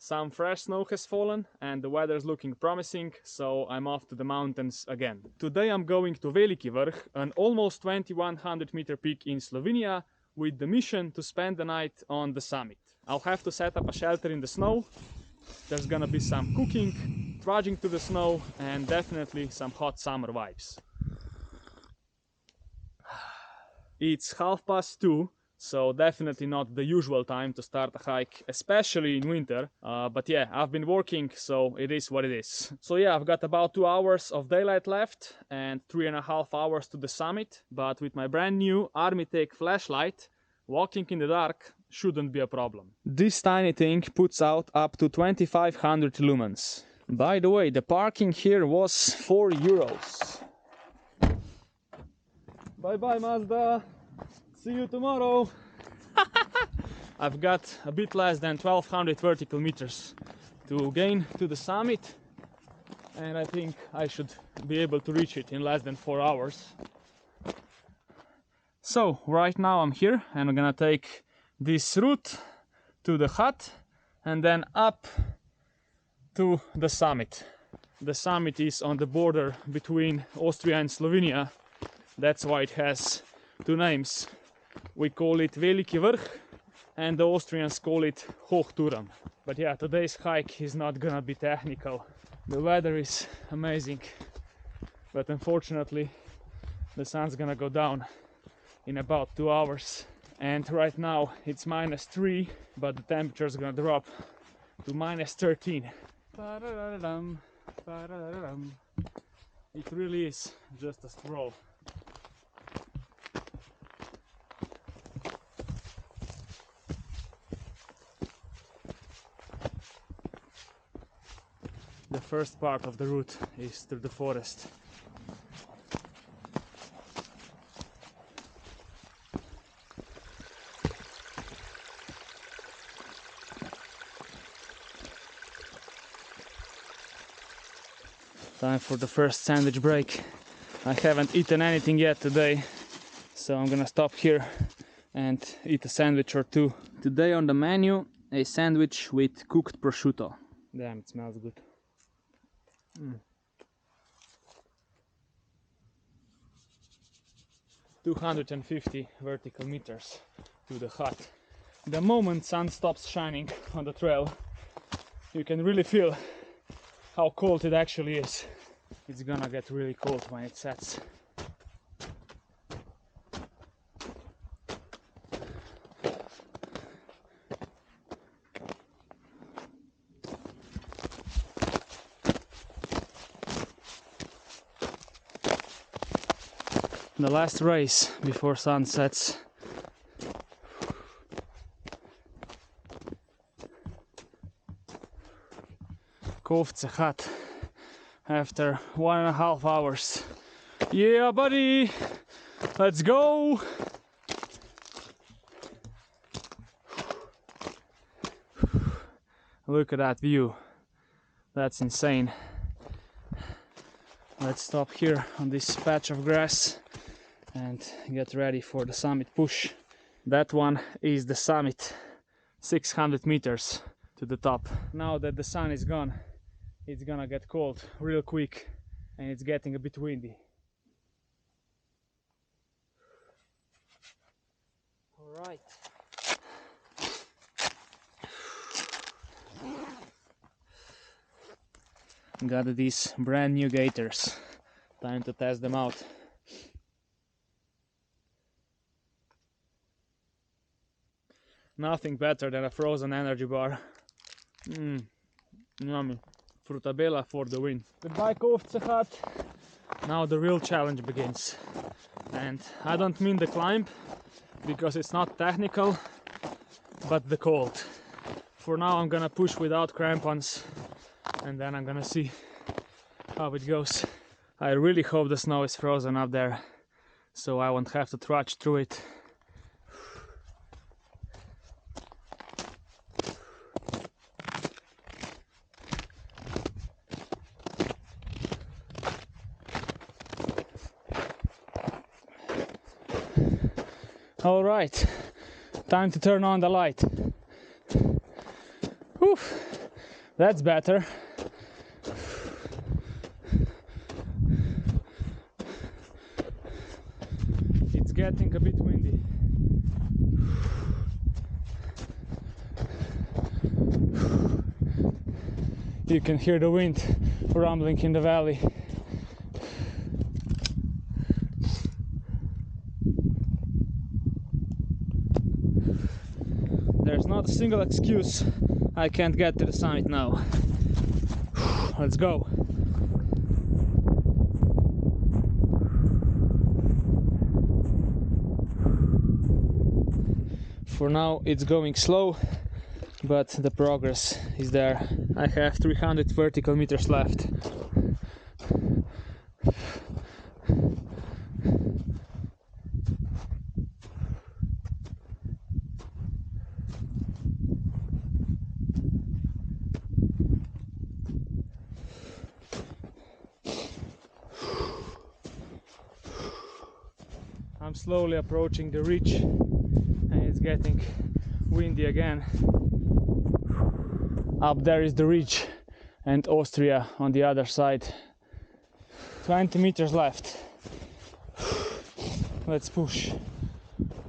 Some fresh snow has fallen and the weather is looking promising, so I'm off to the mountains again. Today I'm going to Veliki Vrh, an almost 2100 meter peak in Slovenia, with the mission to spend the night on the summit. I'll have to set up a shelter in the snow. There's gonna be some cooking, trudging to the snow, and definitely some hot summer vibes. It's 2:30, so definitely not the usual time to start a hike, especially in winter. But yeah, I've been working, so it is what it is. So yeah, I've got about 2 hours of daylight left and 3.5 hours to the summit. But with my brand new Armytek flashlight, walking in the dark shouldn't be a problem. This tiny thing puts out up to 2500 lumens. By the way, the parking here was 4 euros. Bye bye Mazda! See you tomorrow! I've got a bit less than 1200 vertical meters to gain to the summit, and I think I should be able to reach it in less than 4 hours. So right now I'm here and I'm gonna take this route to the hut and then up to the summit. The summit is on the border between Austria and Slovenia. That's why it has 2 names. We call it Veliki Vrh and the Austrians call it Hochturm. But yeah, today's hike is not gonna be technical. The weather is amazing, but unfortunately the sun's gonna go down in about 2 hours. And right now it's -3, but the temperature is gonna drop to -13. It really is just a stroll. The first part of the route is through the forest. Time for the first sandwich break. I haven't eaten anything yet today, so I'm gonna stop here and eat a sandwich or 2. Today on the menu, a sandwich with cooked prosciutto. Damn, it smells good. 250 vertical meters to the hut. The moment sun stops shining on the trail, you can really feel how cold it actually is. It's gonna get really cold when it sets. The last race before sun sets. Kovce hut after 1.5 hours. Yeah, buddy, let's go. Look at that view. That's insane. Let's stop here on this patch of grass and get ready for the summit push. That one is the summit, 600 meters to the top. Now that the sun is gone, it's gonna get cold real quick and it's getting a bit windy. All right. Got these brand new gaiters. Time to test them out. Nothing better than a frozen energy bar. Yummy. Frutabella for the win. Goodbye Kovce hut. Now the real challenge begins. And I don't mean the climb, because it's not technical, but the cold. For now I'm gonna push without crampons, and then I'm gonna see how it goes. I really hope the snow is frozen up there, so I won't have to trudge through it. All right, time to turn on the light. Whew. That's better. It's getting a bit windy. You can hear the wind rumbling in the valley. There's not a single excuse I can't get to the summit now. Let's go. For now it's going slow, but the progress is there. I have 300 vertical meters left. I'm slowly approaching the ridge and it's getting windy again. Up there is the ridge and Austria on the other side. 20 meters left. Let's push.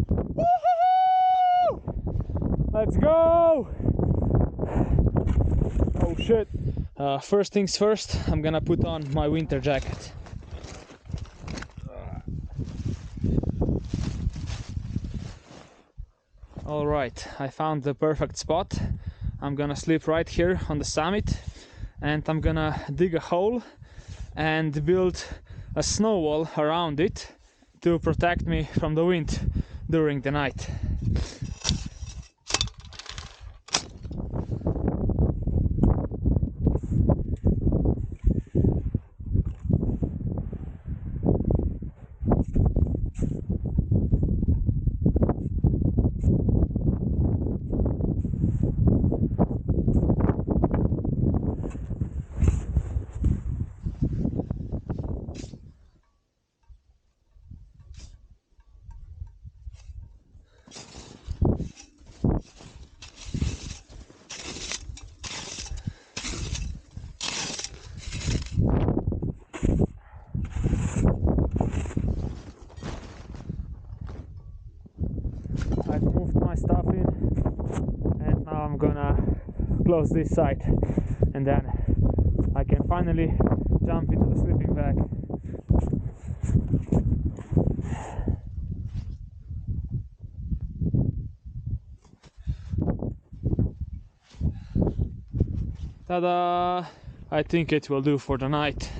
Woo-hoo-hoo! Let's go! Oh shit. First things first, I'm gonna put on my winter jacket. Alright, I found the perfect spot. I'm gonna sleep right here on the summit and I'm gonna dig a hole and build a snow wall around it to protect me from the wind during the night. I've moved my stuff in and now I'm gonna close this side and then I can finally jump into the sleeping bag. Ta-da! I think it will do for the night.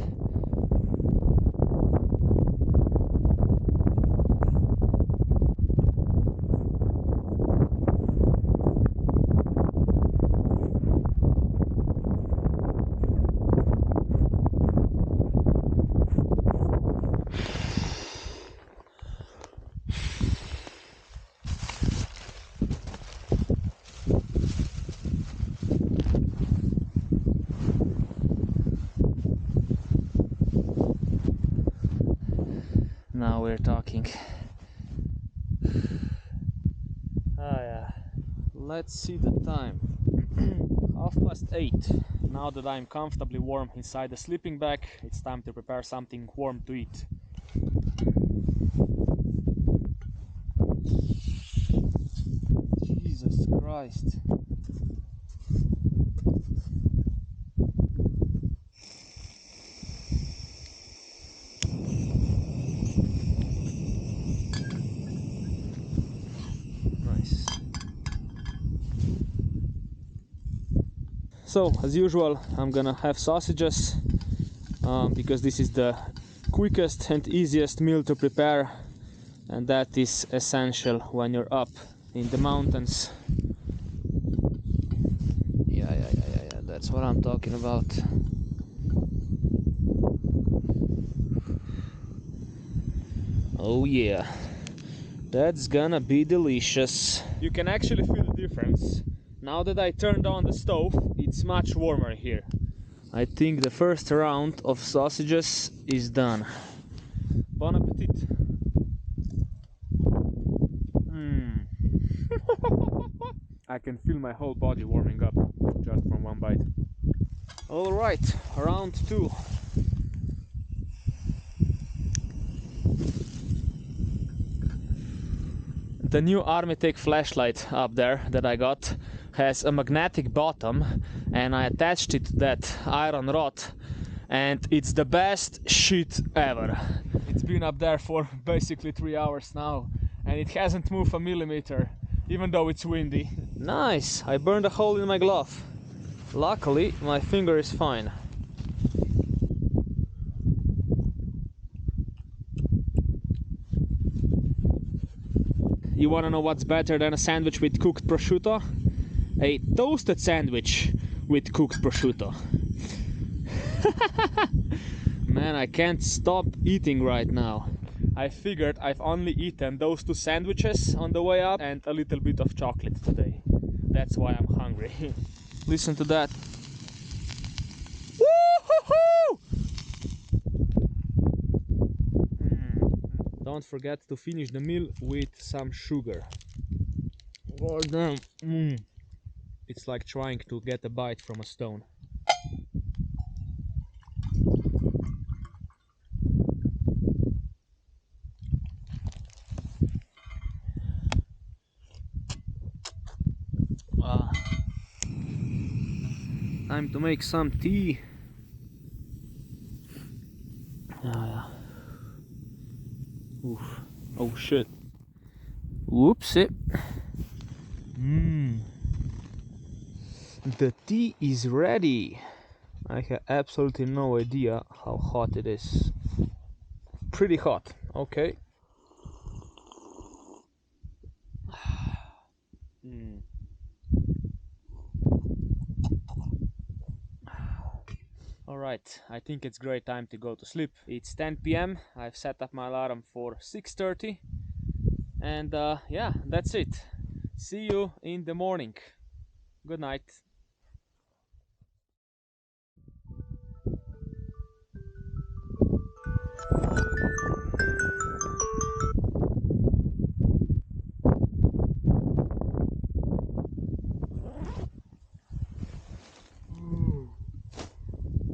Now we're talking. Ah yeah. Let's see the time. 8:30. Now that I'm comfortably warm inside the sleeping bag, it's time to prepare something warm to eat. Jesus Christ. So, as usual, I'm gonna have sausages because this is the quickest and easiest meal to prepare, and that is essential when you're up in the mountains. Yeah, that's what I'm talking about. Oh yeah, that's gonna be delicious. You can actually feel the difference. Now that I turned on the stove, it's much warmer here. I think the first round of sausages is done. Bon appetit! I can feel my whole body warming up just from one bite. All right, round 2. The new Armytek flashlight up there that I got has a magnetic bottom, and I attached it to that iron rod, and it's the best shit ever. It's been up there for basically 3 hours now, and it hasn't moved a millimeter, even though it's windy. Nice! I burned a hole in my glove. Luckily, my finger is fine. You wanna know what's better than a sandwich with cooked prosciutto? A toasted sandwich with cooked prosciutto. Man, I can't stop eating right now. I figured I've only eaten those 2 sandwiches on the way up and a little bit of chocolate today. That's why I'm hungry. Listen to that. Woo-hoo-hoo! Don't forget to finish the meal with some sugar. Oh damn. It's like trying to get a bite from a stone. Time to make some tea. Oof. Oh shit. Whoopsie. The tea is ready. I have absolutely no idea how hot it is. Pretty hot, okay. Alright, I think it's great time to go to sleep. It's 10 p.m. I've set up my alarm for 6:30. And yeah, that's it. See you in the morning. Good night.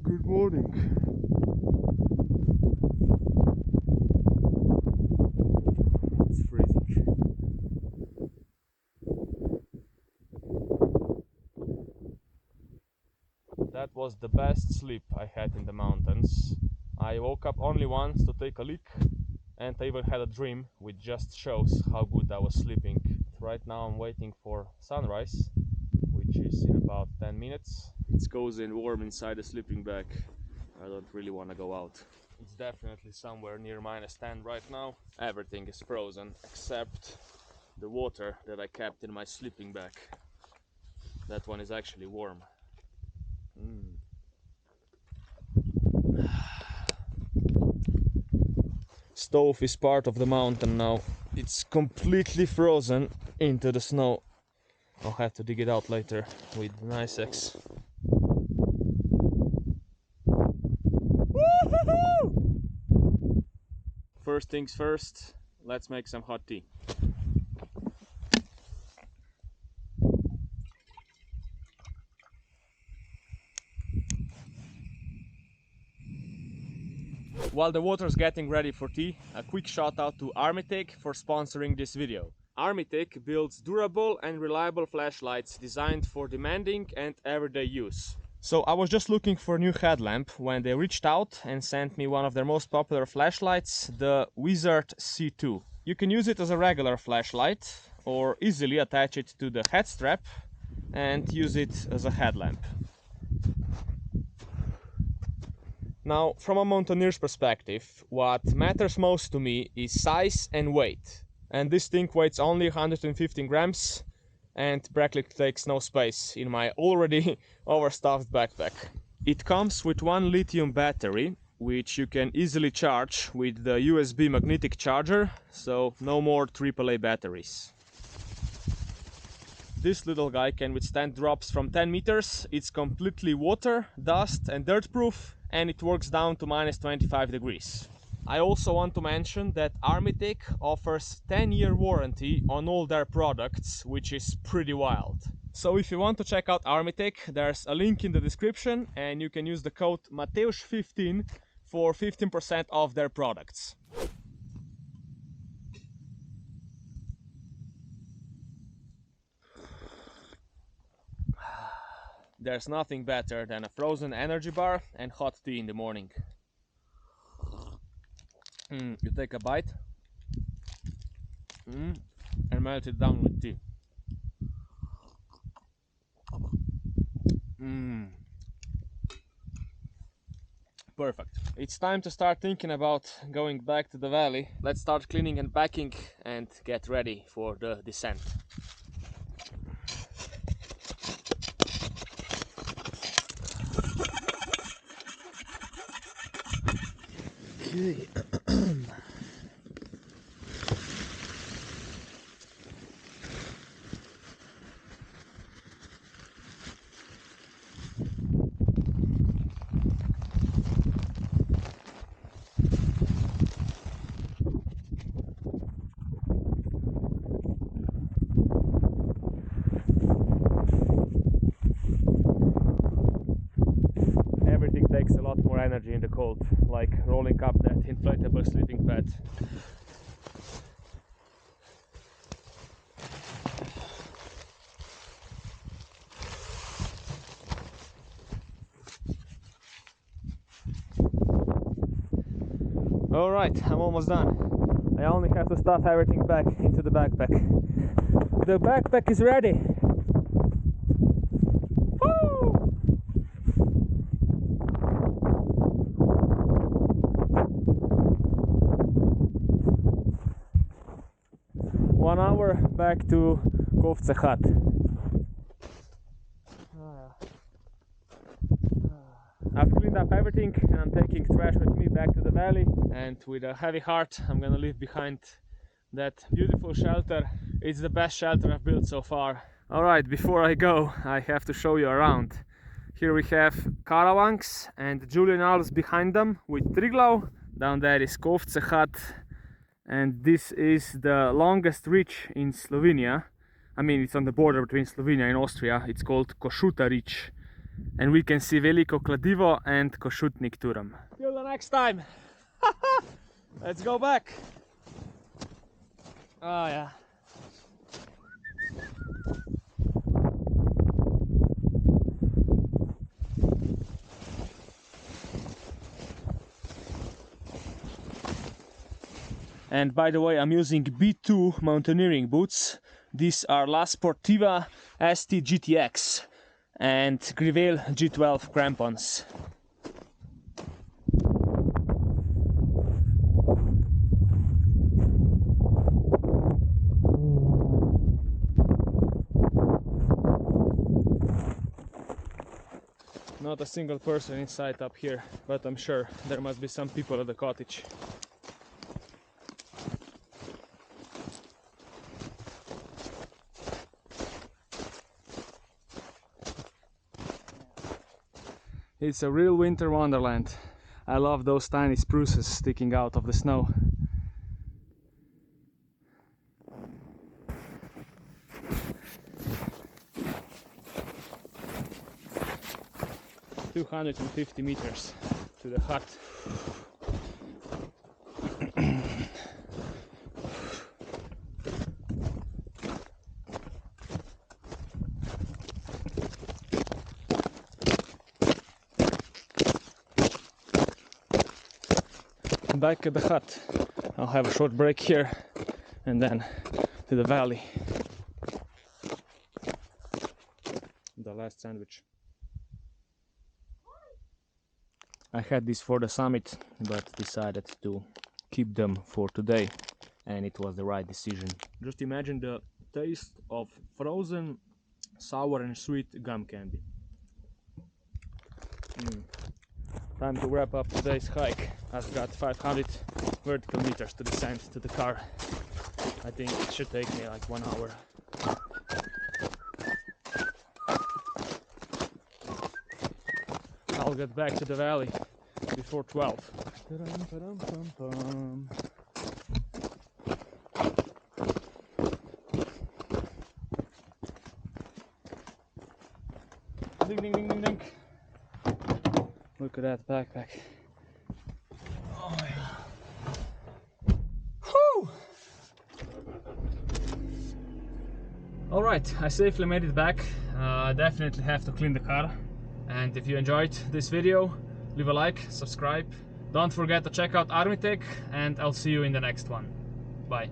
Good morning. It's freezing. That was the best sleep I had in the mountains. I woke up only once to take a leak, and I even had a dream, which just shows how good I was sleeping. Right now I'm waiting for sunrise, which is in about 10 minutes. It's cozy and warm inside the sleeping bag. I don't really want to go out. It's definitely somewhere near -10 right now. Everything is frozen except the water that I kept in my sleeping bag. That one is actually warm. Stove is part of the mountain now. It's completely frozen into the snow. I'll have to dig it out later with an ice axe. First things first, let's make some hot tea. While the water's getting ready for tea, a quick shout out to Armytek for sponsoring this video. Armytek builds durable and reliable flashlights designed for demanding and everyday use. So I was just looking for a new headlamp when they reached out and sent me one of their most popular flashlights, the Wizard C2. You can use it as a regular flashlight or easily attach it to the head strap and use it as a headlamp. Now, from a mountaineer's perspective, what matters most to me is size and weight. And this thing weighs only 115 grams and practically takes no space in my already overstuffed backpack. It comes with one lithium battery, which you can easily charge with the USB magnetic charger, so no more AAA batteries. This little guy can withstand drops from 10 meters, it's completely water, dust and dirt proof, and it works down to -25 degrees. I also want to mention that Armytek offers 10-year warranty on all their products, which is pretty wild. So if you want to check out Armytek, there's a link in the description and you can use the code Mateusz15 for 15% off their products. There's nothing better than a frozen energy bar and hot tea in the morning. You take a bite and melt it down with tea. Perfect. It's time to start thinking about going back to the valley. Let's start cleaning and packing and get ready for the descent. Okay. Everything takes a lot more energy in the cold, like rolling up that inflatable sleeping pad. Alright, I'm almost done. I only have to stuff everything back into the backpack. The backpack is ready! Woo! 1 hour back to Kovce hut. I've cleaned up everything and I'm taking trash with me back to the valley, and with a heavy heart I'm gonna leave behind that beautiful shelter. It's the best shelter I've built so far. Alright, before I go I have to show you around. Here we have Karavanks and Julian Alps behind them with Triglav. Down there is Kovce hut, and this is the longest ridge in Slovenia. I mean, it's on the border between Slovenia and Austria. It's called Košuta Ridge. And we can see Veliko Kladivo and Košutnik Turam. Till the next time! Let's go back! Oh yeah. And by the way, I'm using B2 mountaineering boots. These are La Sportiva ST GTX and Grivel G12 crampons. Not a single person in sight up here, but I'm sure there must be some people at the cottage. It's a real winter wonderland. I love those tiny spruces sticking out of the snow. "250 meters to the hut." Back at the hut. I'll have a short break here and then to the valley. The last sandwich. I had this for the summit, but decided to keep them for today, and it was the right decision. Just imagine the taste of frozen sour and sweet gum candy. Time to wrap up today's hike. I've got 500 vertical meters to descend to the car. I think it should take me like 1 hour. I'll get back to the valley before 12. Ta-dum-pa-dum-pum-pum. Ding, ding, ding, ding, ding. Look at that backpack. Oh yeah. Whew! Alright, I safely made it back. Definitely have to clean the car. And if you enjoyed this video, leave a like, subscribe. Don't forget to check out Armytek, and I'll see you in the next one. Bye.